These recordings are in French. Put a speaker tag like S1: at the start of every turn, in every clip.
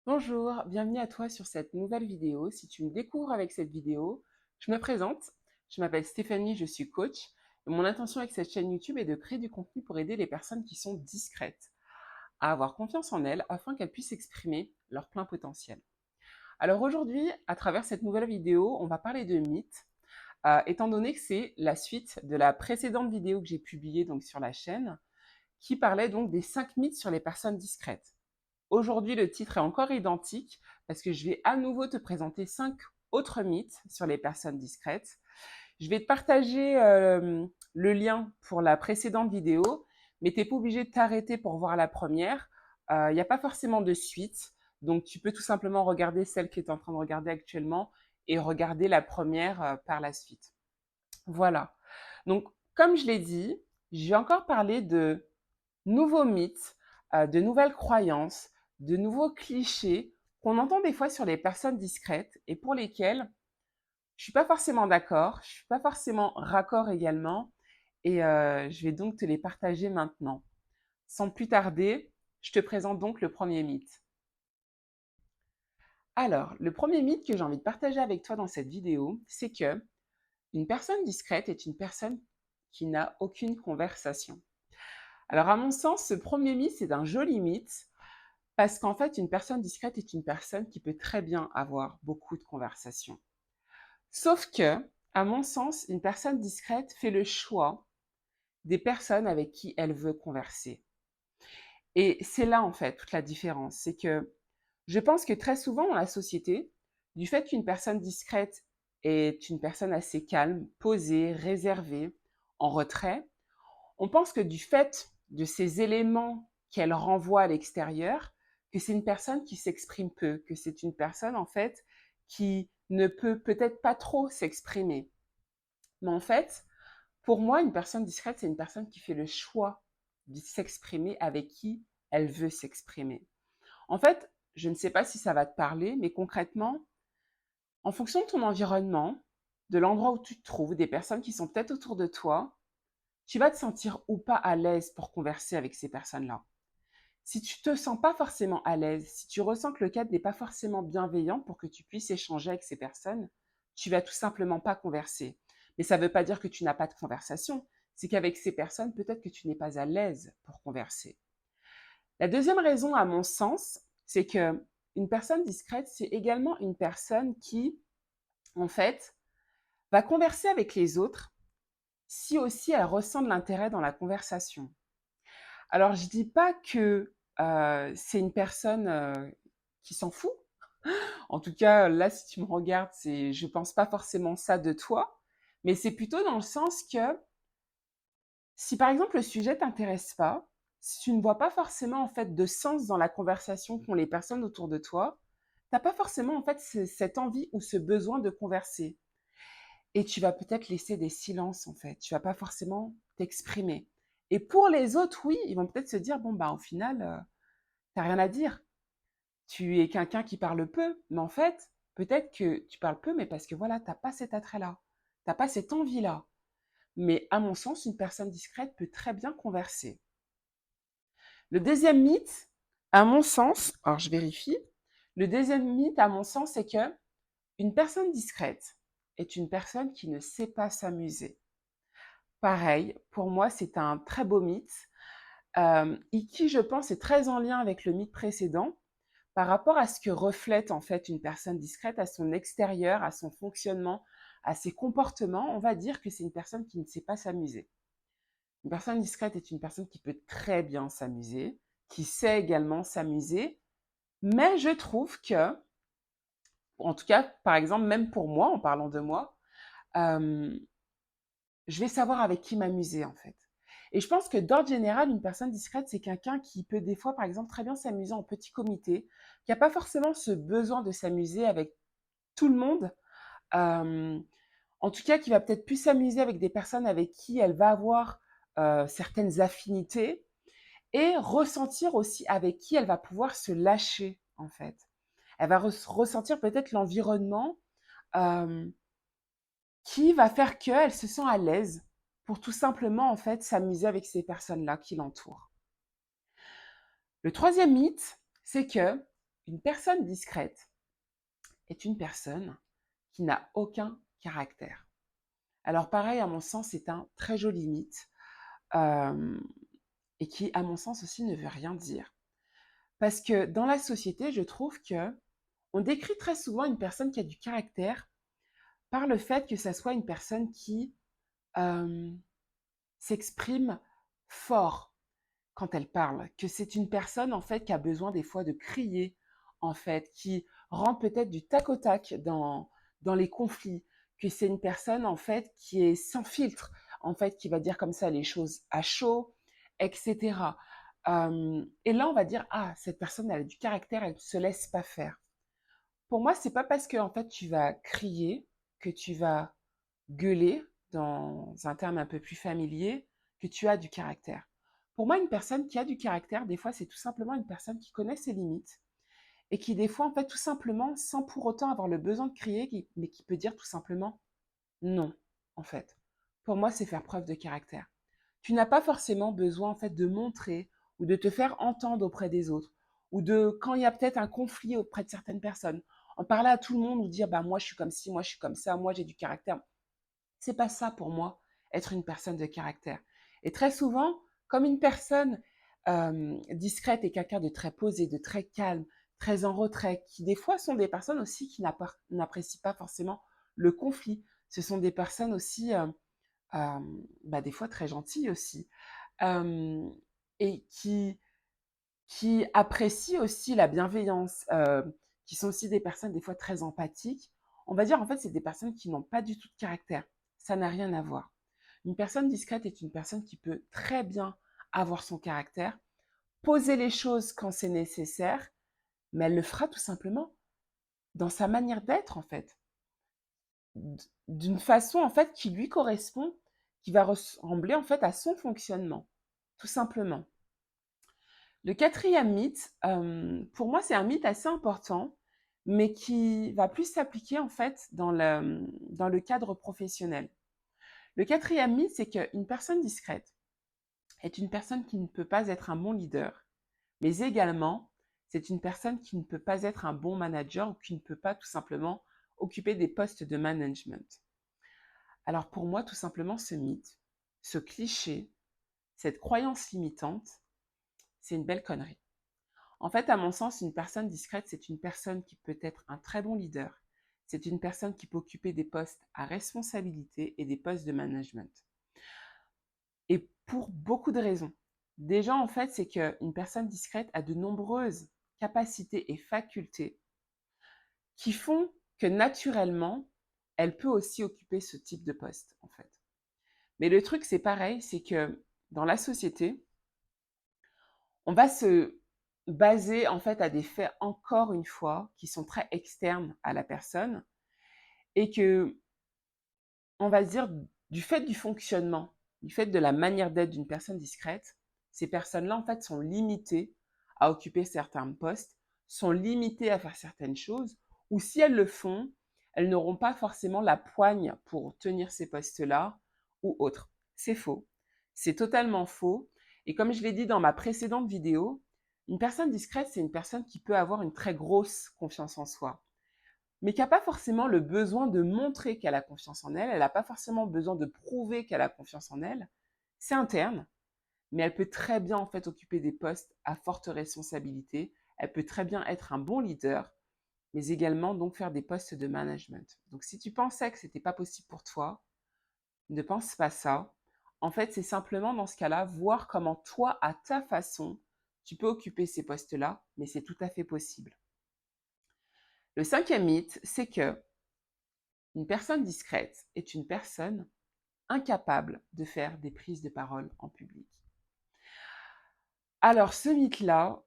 S1: Bonjour, bienvenue à toi sur cette nouvelle vidéo. Si tu me découvres avec cette vidéo, je me présente. Je m'appelle Stéphanie, je suis coach. Et mon intention avec cette chaîne YouTube est de créer du contenu pour aider les personnes qui sont discrètes à avoir confiance en elles afin qu'elles puissent exprimer leur plein potentiel. Alors aujourd'hui, à travers cette nouvelle vidéo, on va parler de mythes, étant donné que c'est la suite de la précédente vidéo que j'ai publiée donc sur la chaîne, qui parlait donc des 5 mythes sur les personnes discrètes. Aujourd'hui, le titre est encore identique parce que je vais à nouveau te présenter 5 autres mythes sur les personnes discrètes. Je vais te partager le lien pour la précédente vidéo, mais tu n'es pas obligé de t'arrêter pour voir la première. Il n'y a pas forcément de suite, donc tu peux tout simplement regarder celle que tu es en train de regarder actuellement et regarder la première par la suite. Voilà. Donc, comme je l'ai dit, je vais encore parler de nouveaux mythes, de nouvelles croyances, de nouveaux clichés qu'on entend des fois sur les personnes discrètes et pour lesquels je suis pas forcément d'accord, je suis pas forcément raccord également et je vais donc te les partager maintenant. Sans plus tarder, je te présente donc le premier mythe. Alors, le premier mythe que j'ai envie de partager avec toi dans cette vidéo, c'est que une personne discrète est une personne qui n'a aucune conversation. Alors, à mon sens, ce premier mythe, c'est un joli mythe. Parce qu'en fait, une personne discrète est une personne qui peut très bien avoir beaucoup de conversations. Sauf que, à mon sens, une personne discrète fait le choix des personnes avec qui elle veut converser. Et c'est là, en fait, toute la différence. C'est que je pense que très souvent dans la société, du fait qu'une personne discrète est une personne assez calme, posée, réservée, en retrait, on pense que du fait de ces éléments qu'elle renvoie à l'extérieur, que c'est une personne qui s'exprime peu, que c'est une personne en fait qui ne peut peut-être pas trop s'exprimer. Mais en fait, pour moi, une personne discrète, c'est une personne qui fait le choix de s'exprimer avec qui elle veut s'exprimer. En fait, je ne sais pas si ça va te parler, mais concrètement, en fonction de ton environnement, de l'endroit où tu te trouves, des personnes qui sont peut-être autour de toi, tu vas te sentir ou pas à l'aise pour converser avec ces personnes-là. Si tu te sens pas forcément à l'aise, si tu ressens que le cadre n'est pas forcément bienveillant pour que tu puisses échanger avec ces personnes, tu vas tout simplement pas converser. Mais ça ne veut pas dire que tu n'as pas de conversation. C'est qu'avec ces personnes, peut-être que tu n'es pas à l'aise pour converser. La deuxième raison, à mon sens, c'est que une personne discrète, c'est également une personne qui, en fait, va converser avec les autres si aussi elle ressent de l'intérêt dans la conversation. Alors, je dis pas que c'est une personne qui s'en fout. En tout cas, là, si tu me regardes, je pense pas forcément ça de toi, mais c'est plutôt dans le sens que si par exemple le sujet t'intéresse pas, si tu ne vois pas forcément en fait de sens dans la conversation qu'ont les personnes autour de toi, t'as pas forcément en fait cette envie ou ce besoin de converser. Et tu vas peut-être laisser des silences en fait. Tu vas pas forcément t'exprimer. Et pour les autres, oui, ils vont peut-être se dire bon bah au final, t'as rien à dire. Tu es quelqu'un qui parle peu, mais en fait, peut-être que tu parles peu, mais parce que voilà, t'as pas cet attrait-là, t'as pas cette envie-là. Mais à mon sens, une personne discrète peut très bien converser. Le deuxième mythe, à mon sens, alors je vérifie, le deuxième mythe, à mon sens, c'est que une personne discrète est une personne qui ne sait pas s'amuser. Pareil, pour moi, c'est un très beau mythe et qui, je pense, est très en lien avec le mythe précédent par rapport à ce que reflète en fait une personne discrète, à son extérieur, à son fonctionnement, à ses comportements. On va dire que c'est une personne qui ne sait pas s'amuser. Une personne discrète est une personne qui peut très bien s'amuser, qui sait également s'amuser, mais je trouve que, en tout cas, par exemple, même pour moi, en parlant de moi, euh, je vais savoir avec qui m'amuser en fait. Et je pense que d'ordre général, une personne discrète, c'est quelqu'un qui peut des fois, par exemple, très bien s'amuser en petit comité, qui n'a pas forcément ce besoin de s'amuser avec tout le monde. Euh, En tout cas, qui va peut-être plus s'amuser avec des personnes avec qui elle va avoir certaines affinités et ressentir aussi avec qui elle va pouvoir se lâcher en fait. Elle va ressentir peut-être l'environnement euh, qui va faire qu'elle se sent à l'aise pour tout simplement en fait s'amuser avec ces personnes-là qui l'entourent. Le troisième mythe, c'est que Une personne discrète est une personne qui n'a aucun caractère. Alors pareil, à mon sens, c'est un très joli mythe euh, et qui, à mon sens aussi, ne veut rien dire. Parce que dans la société, je trouve que on décrit très souvent une personne qui a du caractère par le fait que ça soit une personne qui euh, s'exprime fort quand elle parle, que c'est une personne en fait qui a besoin des fois de crier, en fait, qui rentre peut-être du tac au tac dans les conflits, que c'est une personne en fait qui est sans filtre, en fait, qui va dire comme ça les choses à chaud, etc. Et là, on va dire, ah, cette personne, elle a du caractère, elle ne se laisse pas faire. Pour moi, c'est pas parce que en fait tu vas crier, que tu vas gueuler, dans un terme un peu plus familier, que tu as du caractère. Pour moi, une personne qui a du caractère, des fois, c'est tout simplement une personne qui connaît ses limites et qui, des fois, en fait, tout simplement, sans pour autant avoir le besoin de crier, mais qui peut dire tout simplement non, en fait. Pour moi, c'est faire preuve de caractère. Tu n'as pas forcément besoin, en fait, de montrer ou de te faire entendre auprès des autres ou de, quand il y a peut-être un conflit auprès de certaines personnes, en parler à tout le monde ou dire, bah, moi, je suis comme ci, moi, je suis comme ça, moi, j'ai du caractère. C'est pas ça pour moi, être une personne de caractère. Et très souvent, comme une personne discrète et quelqu'un de très posé, de très calme, très en retrait, qui des fois sont des personnes aussi qui n'apprécient pas forcément le conflit. Ce sont des personnes aussi, euh, bah, des fois très gentilles aussi, euh, et qui apprécient aussi la bienveillance, qui sont aussi des personnes des fois très empathiques. On va dire en fait c'est des personnes qui n'ont pas du tout de caractère. Ça n'a rien à voir. Une personne discrète est une personne qui peut très bien avoir son caractère, poser les choses quand c'est nécessaire, mais elle le fera tout simplement dans sa manière d'être en fait, d'une façon en fait qui lui correspond, qui va ressembler en fait à son fonctionnement, tout simplement. Le quatrième mythe, pour moi, c'est un mythe assez important, mais qui va plus s'appliquer en fait dans le cadre professionnel. Le quatrième mythe, c'est qu'une personne discrète est une personne qui ne peut pas être un bon leader, mais également, c'est une personne qui ne peut pas être un bon manager ou qui ne peut pas tout simplement occuper des postes de management. Alors pour moi, tout simplement, ce mythe, ce cliché, cette croyance limitante, c'est une belle connerie. En fait, à mon sens, une personne discrète, c'est une personne qui peut être un très bon leader. C'est une personne qui peut occuper des postes à responsabilité et des postes de management. Et pour beaucoup de raisons. Déjà, en fait, c'est qu'une personne discrète a de nombreuses capacités et facultés qui font que naturellement, elle peut aussi occuper ce type de poste, en fait. Mais le truc, c'est pareil, c'est que dans la société, on va se baser en fait à des faits encore une fois qui sont très externes à la personne et que on va se dire du fait du fonctionnement, du fait de la manière d'être d'une personne discrète, ces personnes-là en fait sont limitées à occuper certains postes, sont limitées à faire certaines choses ou si elles le font, elles n'auront pas forcément la poigne pour tenir ces postes-là ou autres. C'est faux. C'est totalement faux. Et comme je l'ai dit dans ma précédente vidéo, une personne discrète, c'est une personne qui peut avoir une très grosse confiance en soi, mais qui n'a pas forcément le besoin de montrer qu'elle a confiance en elle, elle n'a pas forcément besoin de prouver qu'elle a confiance en elle. C'est interne, mais elle peut très bien en fait occuper des postes à forte responsabilité, elle peut très bien être un bon leader, mais également donc faire des postes de management. Donc si tu pensais que ce n'était pas possible pour toi, ne pense pas ça. En fait, c'est simplement dans ce cas-là, voir comment toi, à ta façon, tu peux occuper ces postes-là, mais c'est tout à fait possible. Le cinquième mythe, c'est que une personne discrète est une personne incapable de faire des prises de parole en public. Alors, ce mythe-là,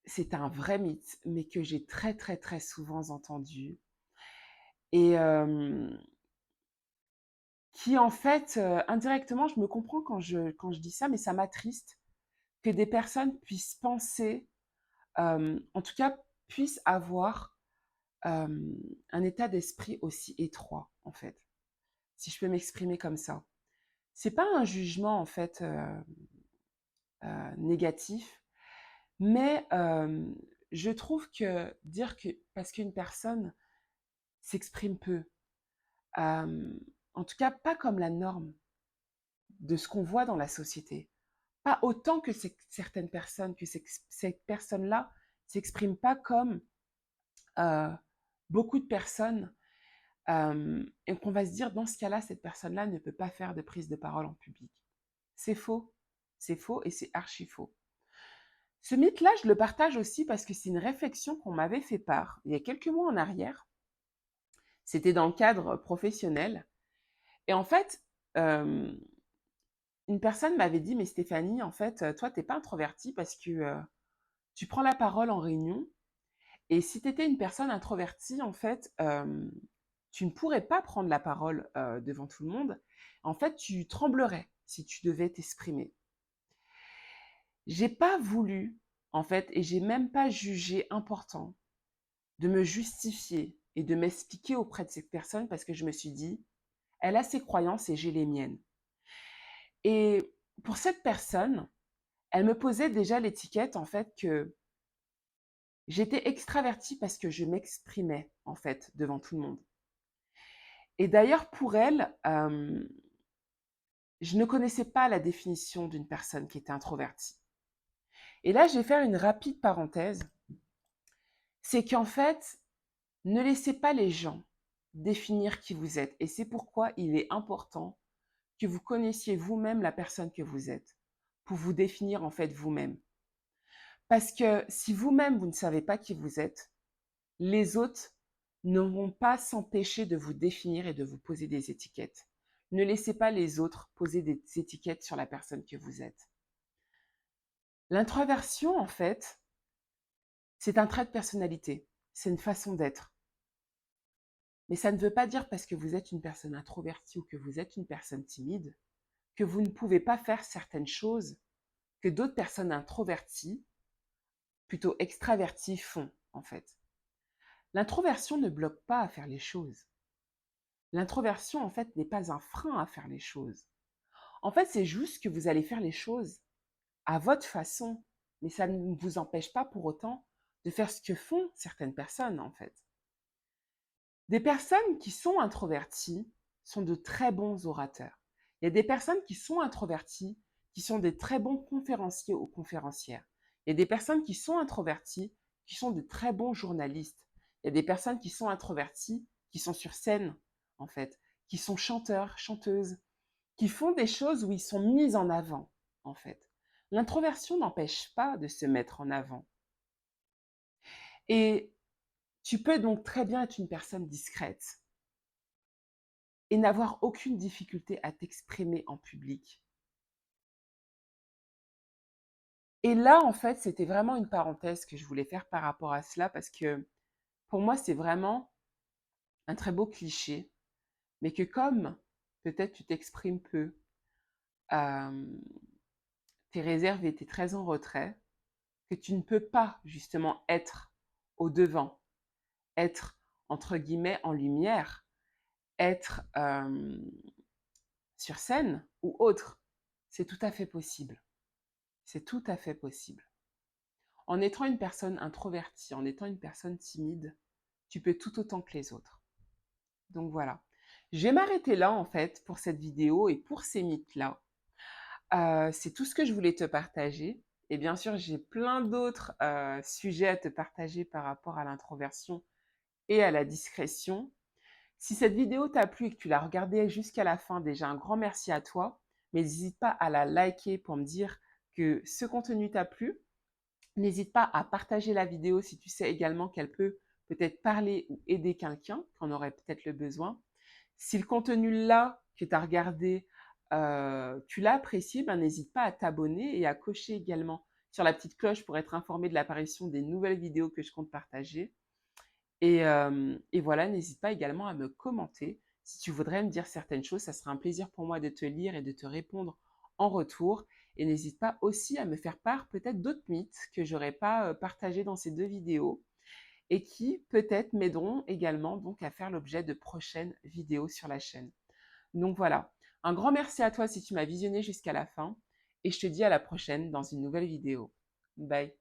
S1: c'est un vrai mythe, mais que j'ai très, très, très souvent entendu et qui, en fait, indirectement, je me comprends quand je dis ça, mais ça m'attriste que des personnes puissent penser, en tout cas, puissent avoir un état d'esprit aussi étroit, en fait, si je peux m'exprimer comme ça. C'est pas un jugement, en fait, négatif, mais je trouve que dire que parce qu'une personne s'exprime peu, en tout cas pas comme la norme de ce qu'on voit dans la société, pas autant que certaines personnes, que ces personnes-là s'expriment pas comme euh, beaucoup de personnes, et qu'on va se dire, dans ce cas-là, cette personne-là ne peut pas faire de prise de parole en public. C'est faux et c'est archi faux. Ce mythe-là, je le partage aussi parce que c'est une réflexion qu'on m'avait fait part il y a quelques mois en arrière. C'était dans le cadre professionnel. Et en fait, une personne m'avait dit, mais Stéphanie, en fait, toi, t'es pas introvertie parce que tu prends la parole en réunion. Et si tu étais une personne introvertie, en fait, tu ne pourrais pas prendre la parole devant tout le monde. En fait, tu tremblerais si tu devais t'exprimer. J'ai pas voulu, en fait, et j'ai même pas jugé important de me justifier et de m'expliquer auprès de cette personne parce que je me suis dit, elle a ses croyances et j'ai les miennes. Et pour cette personne, elle me posait déjà l'étiquette, en fait, que j'étais extravertie parce que je m'exprimais, en fait, devant tout le monde. Et d'ailleurs, pour elle, je ne connaissais pas la définition d'une personne qui était introvertie. Et là, je vais faire une rapide parenthèse. C'est qu'en fait, ne laissez pas les gens définir qui vous êtes. Et c'est pourquoi il est important que vous connaissiez vous-même la personne que vous êtes, pour vous définir en fait vous-même. Parce que si vous-même, vous ne savez pas qui vous êtes, les autres ne vont pas s'empêcher de vous définir et de vous poser des étiquettes. Ne laissez pas les autres poser des étiquettes sur la personne que vous êtes. L'introversion, en fait, c'est un trait de personnalité, c'est une façon d'être. Mais ça ne veut pas dire parce que vous êtes une personne introvertie ou que vous êtes une personne timide que vous ne pouvez pas faire certaines choses que d'autres personnes introverties, plutôt extraverties, font, en fait. L'introversion ne bloque pas à faire les choses. L'introversion, en fait, n'est pas un frein à faire les choses. En fait, c'est juste que vous allez faire les choses à votre façon, mais ça ne vous empêche pas pour autant de faire ce que font certaines personnes, en fait. Des personnes qui sont introverties sont de très bons orateurs. Il y a des personnes qui sont introverties qui sont des très bons conférenciers ou conférencières. Il y a des personnes qui sont introverties qui sont de très bons journalistes. Il y a des personnes qui sont introverties qui sont sur scène, en fait, qui sont chanteurs, chanteuses, qui font des choses où ils sont mis en avant, en fait. L'introversion n'empêche pas de se mettre en avant. Et tu peux donc très bien être une personne discrète et n'avoir aucune difficulté à t'exprimer en public. Et là, en fait, c'était vraiment une parenthèse que je voulais faire par rapport à cela parce que pour moi, c'est vraiment un très beau cliché, mais que comme peut-être tu t'exprimes peu, euh, t'es réservé, t'es très en retrait, que tu ne peux pas justement être au devant, être entre guillemets en lumière, être sur scène ou autre. C'est tout à fait possible. C'est tout à fait possible. En étant une personne introvertie, en étant une personne timide, tu peux tout autant que les autres. Donc voilà. Je vais m'arrêter là en fait pour cette vidéo et pour ces mythes-là. C'est tout ce que je voulais te partager. Et bien sûr, j'ai plein d'autres sujets à te partager par rapport à l'introversion et à la discrétion. Si cette vidéo t'a plu et que tu l'as regardée jusqu'à la fin, déjà un grand merci à toi. Mais n'hésite pas à la liker pour me dire que ce contenu t'a plu. N'hésite pas à partager la vidéo si tu sais également qu'elle peut peut-être parler ou aider quelqu'un qui en aurait peut-être le besoin. Si le contenu là que tu as regardé, tu l'as apprécié, ben, n'hésite pas à t'abonner et à cocher également sur la petite cloche pour être informé de l'apparition des nouvelles vidéos que je compte partager. Et voilà, n'hésite pas également à me commenter si tu voudrais me dire certaines choses. Ça sera un plaisir pour moi de te lire et de te répondre en retour. Et n'hésite pas aussi à me faire part peut-être d'autres mythes que je n'aurais pas partagés dans ces deux vidéos et qui peut-être m'aideront également donc à faire l'objet de prochaines vidéos sur la chaîne. Donc voilà, un grand merci à toi si tu m'as visionné jusqu'à la fin et je te dis à la prochaine dans une nouvelle vidéo. Bye.